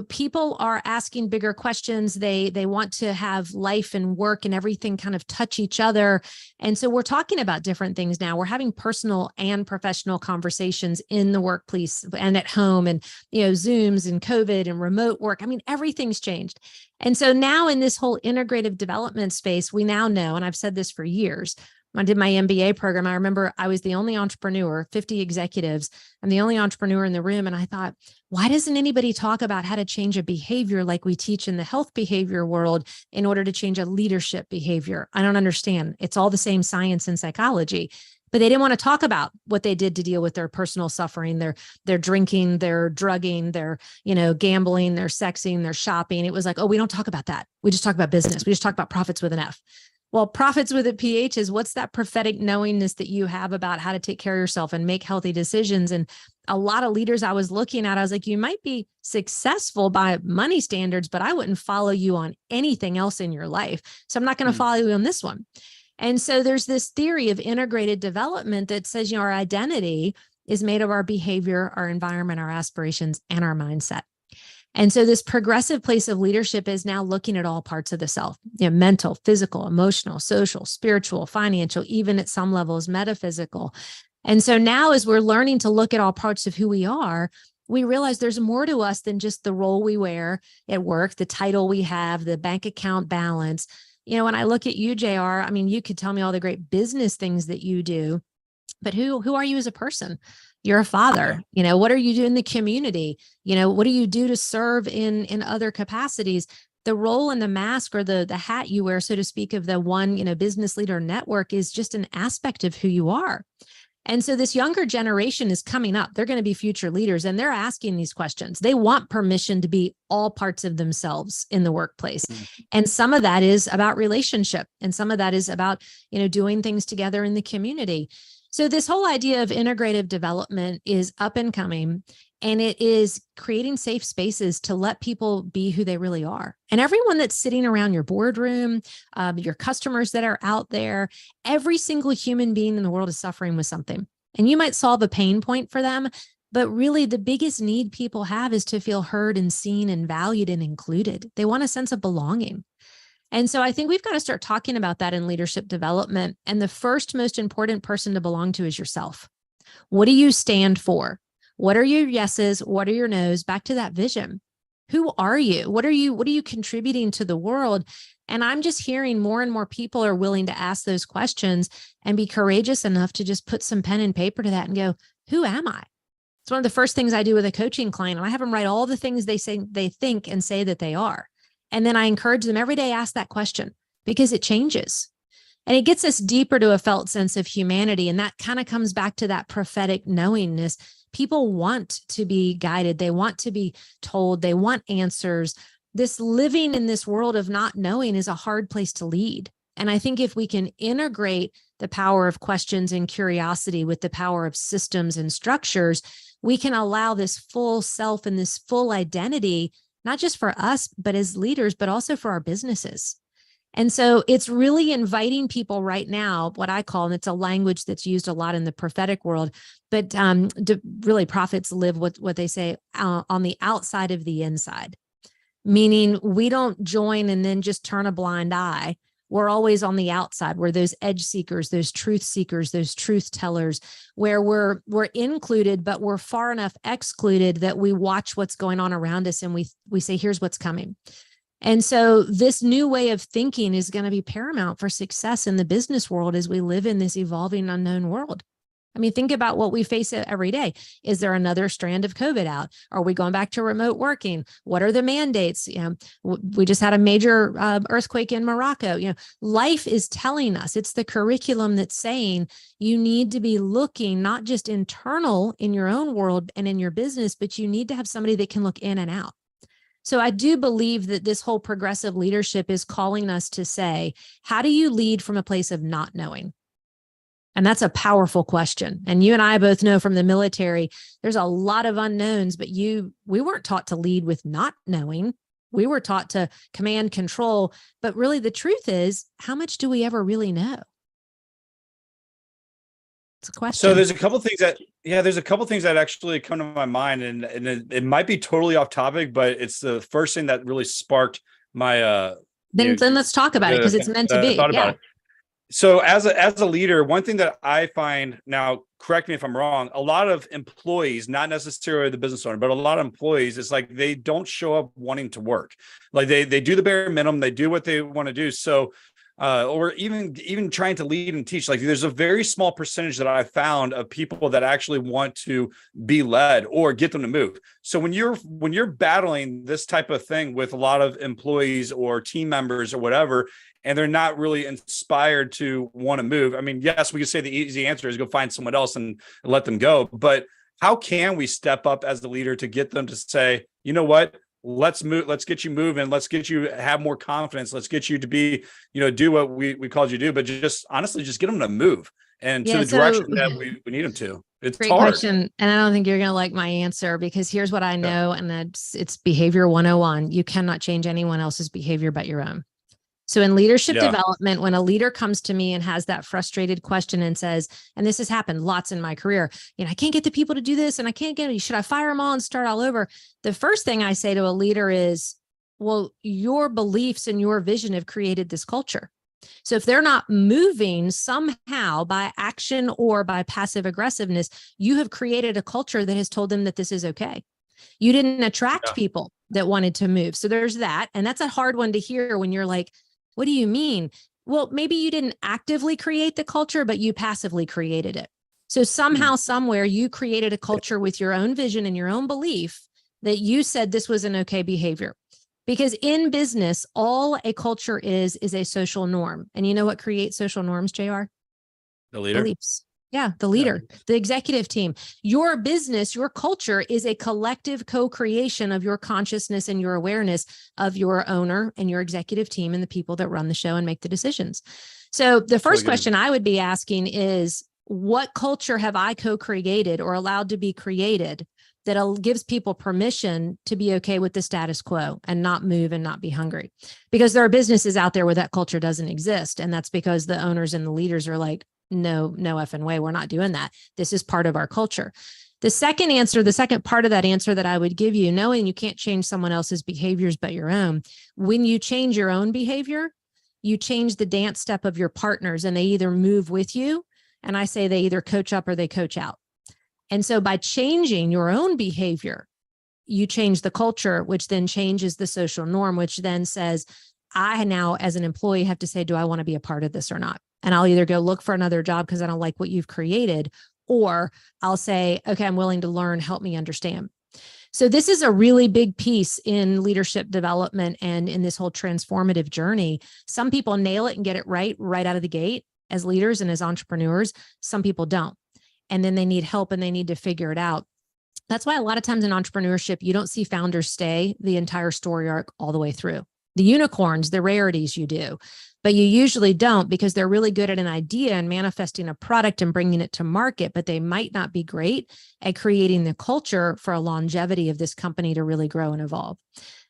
people are asking bigger questions. They want to have life and work and everything kind of touch each other. And so we're talking about different things now. We're having personal and professional conversations in the workplace and at home, and, Zooms and COVID and remote work. I mean, everything's changed. And so now in this whole integrative development space, we now know, and I've said this for years, when I did my MBA program, I remember I was the only entrepreneur, 50 executives. I'm the only entrepreneur in the room. And I thought, why doesn't anybody talk about how to change a behavior like we teach in the health behavior world in order to change a leadership behavior? I don't understand. It's all the same science and psychology. But they didn't want to talk about what they did to deal with their personal suffering, their drinking, their drugging, their, gambling, their sexing, their shopping. It was like, oh, we don't talk about that. We just talk about business. We just talk about profits with an F. Well, profits with a PH is what's that prophetic knowingness that you have about how to take care of yourself and make healthy decisions. And a lot of leaders I was looking at, I was like, you might be successful by money standards, but I wouldn't follow you on anything else in your life. So I'm not going to follow you on this one. And so there's this theory of integrated development that says, our identity is made of our behavior, our environment, our aspirations, and our mindset. And so this progressive place of leadership is now looking at all parts of the self, mental, physical, emotional, social, spiritual, financial, even at some levels, metaphysical. And so now as we're learning to look at all parts of who we are, we realize there's more to us than just the role we wear at work, the title we have, the bank account balance. When I look at you, JR, I mean, you could tell me all the great business things that you do, but who are you as a person? You're a father. What are you doing in the community? What do you do to serve in other capacities? The role and the mask, or the hat you wear, so to speak, of the one, business leader network is just an aspect of who you are. And so this younger generation is coming up. They're going to be future leaders, and they're asking these questions. They want permission to be all parts of themselves in the workplace. And some of that is about relationship, and some of that is about, doing things together in the community. So this whole idea of integrative development is up and coming, and it is creating safe spaces to let people be who they really are. And everyone that's sitting around your boardroom, your customers that are out there, every single human being in the world is suffering with something. And you might solve a pain point for them, but really the biggest need people have is to feel heard and seen and valued and included. They want a sense of belonging. And so I think we've got to start talking about that in leadership development. And the first most important person to belong to is yourself. What do you stand for? What are your yeses? What are your nos? Back to that vision. Who are you? What are you contributing to the world? And I'm just hearing more and more people are willing to ask those questions and be courageous enough to just put some pen and paper to that and go, who am I? It's one of the first things I do with a coaching client. And I have them write all the things they say, they think and say that they are. And then I encourage them every day, ask that question, because it changes. And it gets us deeper to a felt sense of humanity. And that kind of comes back to that prophetic knowingness. People want to be guided. They want to be told. They want answers. This living in this world of not knowing is a hard place to lead. And I think if we can integrate the power of questions and curiosity with the power of systems and structures, we can allow this full self and this full identity, not just for us, but as leaders, but also for our businesses. And so it's really inviting people right now, what I call, and it's a language that's used a lot in the prophetic world, but really prophets live what they say on the outside of the inside, meaning we don't join and then just turn a blind eye. We're always on the outside. We're those edge seekers, those truth seekers, those truth tellers, where we're included, but we're far enough excluded that we watch what's going on around us and we say, here's what's coming. And so this new way of thinking is going to be paramount for success in the business world as we live in this evolving unknown world. I mean, think about what we face every day. Is there another strand of COVID out? Are we going back to remote working? What are the mandates? We just had a major earthquake in Morocco. Life is telling us, it's the curriculum that's saying you need to be looking not just internal in your own world and in your business, but you need to have somebody that can look in and out. So I do believe that this whole progressive leadership is calling us to say, how do you lead from a place of not knowing? And that's a powerful question. And you and I both know from the military, there's a lot of unknowns, but we weren't taught to lead with not knowing. We were taught to command, control. But really the truth is, how much do we ever really know? That's a question. So there's a couple things that actually come to my mind, and it might be totally off topic, but it's the first thing that really sparked my then let's talk about it, because it's meant to be. thought about it. So as a leader, one thing that I find, now correct me if I'm wrong, a lot of employees, not necessarily the business owner, but a lot of employees, it's like they don't show up wanting to work. Like they do the bare minimum, they do what they want to do. So or even trying to lead and teach, like there's a very small percentage that I found of people that actually want to be led or get them to move. So when you're battling this type of thing with a lot of employees or team members or whatever, and they're not really inspired to want to move, I mean, yes, we could say the easy answer is go find someone else and let them go. But how can we step up as the leader to get them to say, you know what? Let's move. Let's get you moving. Let's get you have more confidence. Let's get you to be, do what we called you to do, but just honestly, just get them to move and to the direction that we need them to. It's great hard. question. And I don't think you're going to like my answer, because here's what I know. And it's behavior 101. You cannot change anyone else's behavior but your own. So in leadership development, when a leader comes to me and has that frustrated question and says, and this has happened lots in my career, I can't get the people to do this, and I can't should I fire them all and start all over? The first thing I say to a leader is, well, your beliefs and your vision have created this culture. So if they're not moving somehow by action or by passive aggressiveness, you have created a culture that has told them that this is okay. You didn't attract people that wanted to move. So there's that. And that's a hard one to hear when you're like, what do you mean? Well, maybe you didn't actively create the culture, but you passively created it. So somehow, somewhere, you created a culture with your own vision and your own belief that you said this was an okay behavior. Because in business, all a culture is a social norm. And you know what creates social norms, JR? The leader. Beliefs. Yeah, the leader, the executive team. Your business, your culture is a collective co-creation of your consciousness and your awareness of your owner and your executive team and the people that run the show and make the decisions. So the first question I would be asking is, what culture have I co-created or allowed to be created that gives people permission to be okay with the status quo and not move and not be hungry? Because there are businesses out there where that culture doesn't exist. And that's because the owners and the leaders are like, no effing way. We're not doing that. This is part of our culture. The second part of that answer that I would give you, knowing you can't change someone else's behaviors but your own, when you change your own behavior, you change the dance step of your partners, and they either move with you, and I say they either coach up or they coach out. And so by changing your own behavior, you change the culture, which then changes the social norm, which then says, I now, as an employee, have to say, do I want to be a part of this or not? And I'll either go look for another job because I don't like what you've created, or I'll say, okay, I'm willing to learn, help me understand. So this is a really big piece in leadership development and in this whole transformative journey. Some people nail it and get it right out of the gate as leaders and as entrepreneurs. Some people don't. And then they need help and they need to figure it out. That's why a lot of times in entrepreneurship, you don't see founders stay the entire story arc all the way through. The unicorns, the rarities you do, but you usually don't, because they're really good at an idea and manifesting a product and bringing it to market, but they might not be great at creating the culture for a longevity of this company to really grow and evolve.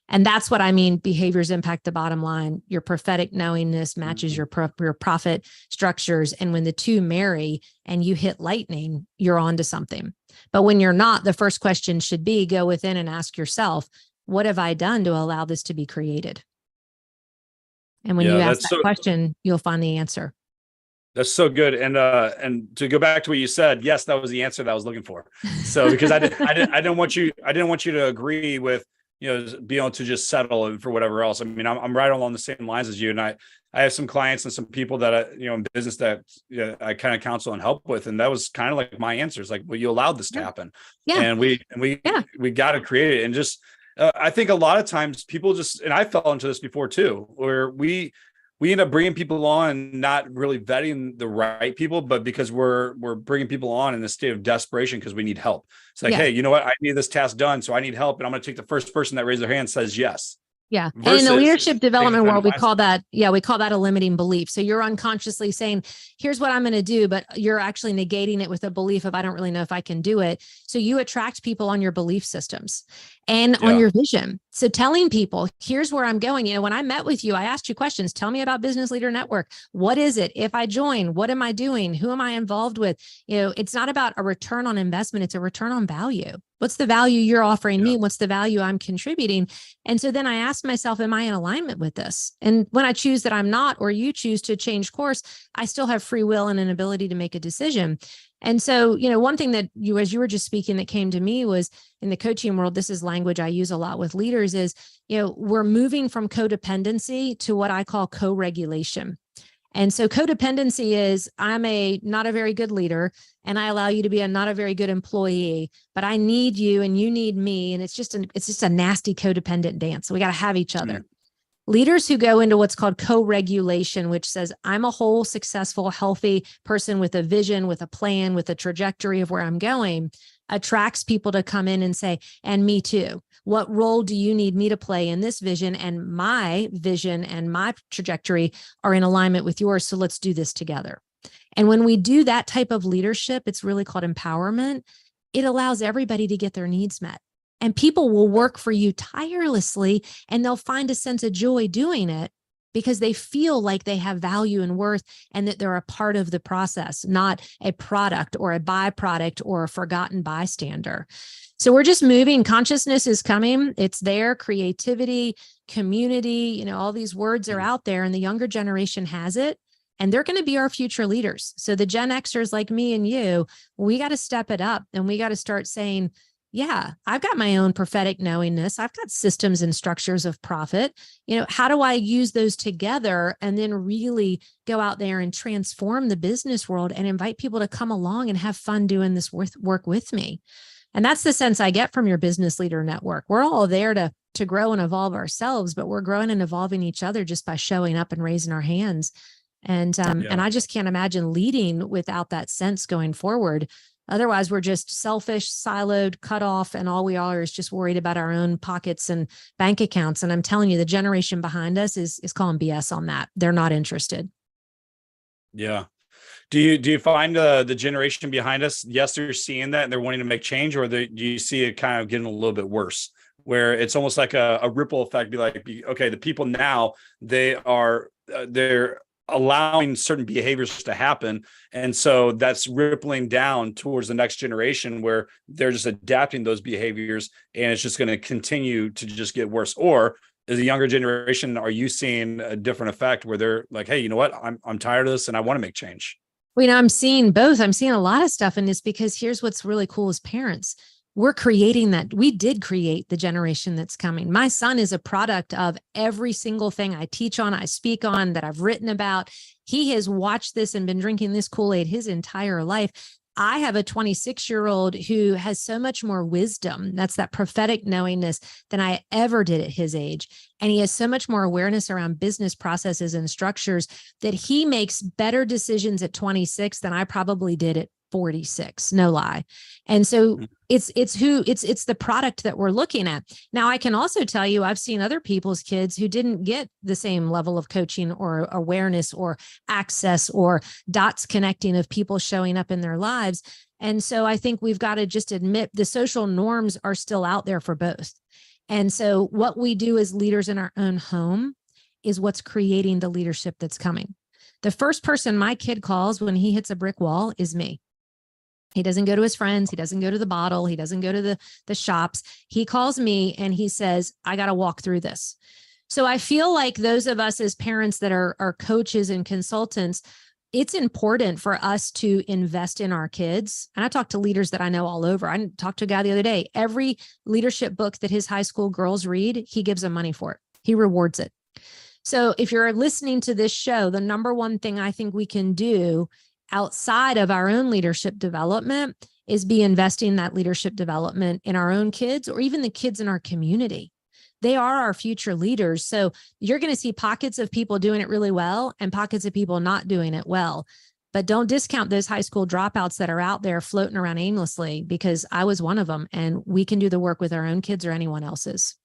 And that's what I mean. Behaviors impact the bottom line. Your prophetic knowingness matches your profit structures. And when the two marry and you hit lightning, you're on to something. But when you're not, the first question should be, go within and ask yourself, what have I done to allow this to be created? And when you ask that question, you'll find the answer. That's so good. And to go back to what you said, yes, that was the answer that I was looking for. So because I didn't want you to agree with, be able to just settle for whatever else. I mean, I'm right along the same lines as you. And I have some clients and some people that in business that I kind of counsel and help with. And that was kind of like my answers, like, well, you allowed this to happen. Yeah. And we got to create it. And just, I think a lot of times people just, and I fell into this before too, where we end up bringing people on, not really vetting the right people, but because we're bringing people on in a state of desperation because we need help. It's like, hey, you know what? I need this task done, so I need help, and I'm going to take the first person that raised their hand says yes. Yeah. And in versus the leadership development kind world, of we call that a limiting belief. So you're unconsciously saying, here's what I'm going to do, but you're actually negating it with a belief of, I don't really know if I can do it. So you attract people on your belief systems and on Yeah. your vision. So telling people, here's where I'm going. When I met with you, I asked you questions. Tell me about Business Leader Network. What is it? If I join, what am I doing? Who am I involved with? It's not about a return on investment. It's a return on value. What's the value you're offering me? What's the value I'm contributing? And so then I asked myself, am I in alignment with this? And when I choose that I'm not, or you choose to change course, I still have free will and an ability to make a decision. And so, one thing that as you were just speaking, that came to me was, in the coaching world, this is language I use a lot with leaders, is, we're moving from codependency to what I call co-regulation. And so codependency is, I'm not a very good leader, and I allow you to be not a very good employee, but I need you and you need me. And it's just a nasty codependent dance. So we got to have each other. Leaders who go into what's called co-regulation, which says, I'm a whole, successful, healthy person with a vision, with a plan, with a trajectory of where I'm going, attracts people to come in and say, and me too. What role do you need me to play in this vision? And my vision and my trajectory are in alignment with yours. So let's do this together. And when we do that type of leadership, it's really called empowerment. It allows everybody to get their needs met. And people will work for you tirelessly, and they'll find a sense of joy doing it because they feel like they have value and worth, and that they're a part of the process, not a product or a byproduct or a forgotten bystander. So we're just moving. Consciousness is coming. It's there. Creativity, community, all these words are out there, and the younger generation has it. And they're going to be our future leaders. So the Gen Xers like me and you, we got to step it up, and we got to start saying, yeah, I've got my own prophetic knowingness. I've got systems and structures of profit. How do I use those together and then really go out there and transform the business world and invite people to come along and have fun doing this work with me? And that's the sense I get from your Business Leader Network. We're all there to grow and evolve ourselves, but we're growing and evolving each other just by showing up and raising our hands. And I just can't imagine leading without that sense going forward. Otherwise, we're just selfish, siloed, cut off, and all we are is just worried about our own pockets and bank accounts. And I'm telling you, the generation behind us is calling BS on that. They're not interested. Yeah. Do you find the generation behind us, yes, they're seeing that and they're wanting to make change, or do you see it kind of getting a little bit worse, where it's almost like a ripple effect? Be like, okay, the people now, they're allowing certain behaviors to happen. And so that's rippling down towards the next generation, where they're just adapting those behaviors, and it's just going to continue to just get worse. Or as a younger generation, are you seeing a different effect where they're like, hey, you know what? I'm tired of this and I want to make change. Well, I'm seeing both. I'm seeing a lot of stuff in this, because here's what's really cool as parents. We're creating that. We did create the generation that's coming. My son is a product of every single thing I teach on, I speak on, that I've written about. He has watched this and been drinking this Kool-Aid his entire life. I have a 26-year-old who has so much more wisdom. That's that prophetic knowingness than I ever did at his age. And he has so much more awareness around business processes and structures that he makes better decisions at 26 than I probably did at 46, no lie. And so it's the product that we're looking at. Now, I can also tell you, I've seen other people's kids who didn't get the same level of coaching or awareness or access or dots connecting of people showing up in their lives. And so I think we've got to just admit the social norms are still out there for both. And so what we do as leaders in our own home is what's creating the leadership that's coming. The first person my kid calls when he hits a brick wall is me. He doesn't go to his friends. He doesn't go to the bottle. He doesn't go to the shops. He calls me and he says, I got to walk through this. So I feel like those of us as parents that are coaches and consultants, it's important for us to invest in our kids. And I talk to leaders that I know all over. I talked to a guy the other day. Every leadership book that his high school girls read, he gives them money for it. He rewards it. So if you're listening to this show, the number one thing I think we can do outside of our own leadership development is be investing that leadership development in our own kids, or even the kids in our community. They are our future leaders. So you're going to see pockets of people doing it really well and pockets of people not doing it well. But don't discount those high school dropouts that are out there floating around aimlessly, because I was one of them, and we can do the work with our own kids or anyone else's.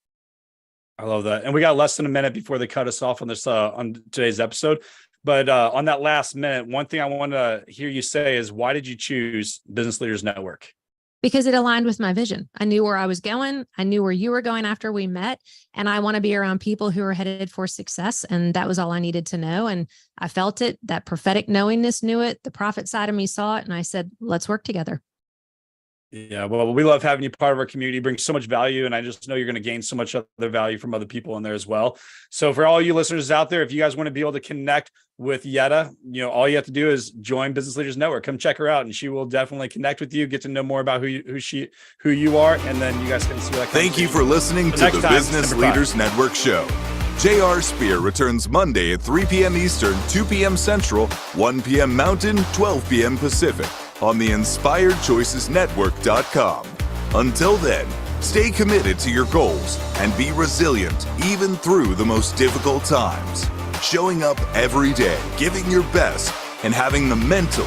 I love that. And we got less than a minute before they cut us off on this on today's episode. But on that last minute, one thing I want to hear you say is, why did you choose Business Leaders Network? Because it aligned with my vision. I knew where I was going. I knew where you were going after we met. And I want to be around people who are headed for success. And that was all I needed to know. And I felt it. That prophetic knowingness knew it. The prophet side of me saw it. And I said, let's work together. Yeah, well, we love having you part of our community. It brings so much value, and I just know you're going to gain so much other value from other people in there as well. So for all you listeners out there, if you guys want to be able to connect with Yetta, all you have to do is join Business Leaders Network. Come check her out, and she will definitely connect with you, get to know more about who you are, and then you guys can see that. Thank you for listening to the Business Leaders Network Show. J.R. Spear returns Monday at 3 p.m. Eastern, 2 p.m. Central, 1 p.m. Mountain, 12 p.m. Pacific on the InspiredChoicesNetwork.com. Until then, stay committed to your goals and be resilient even through the most difficult times. Showing up every day, giving your best, and having the mental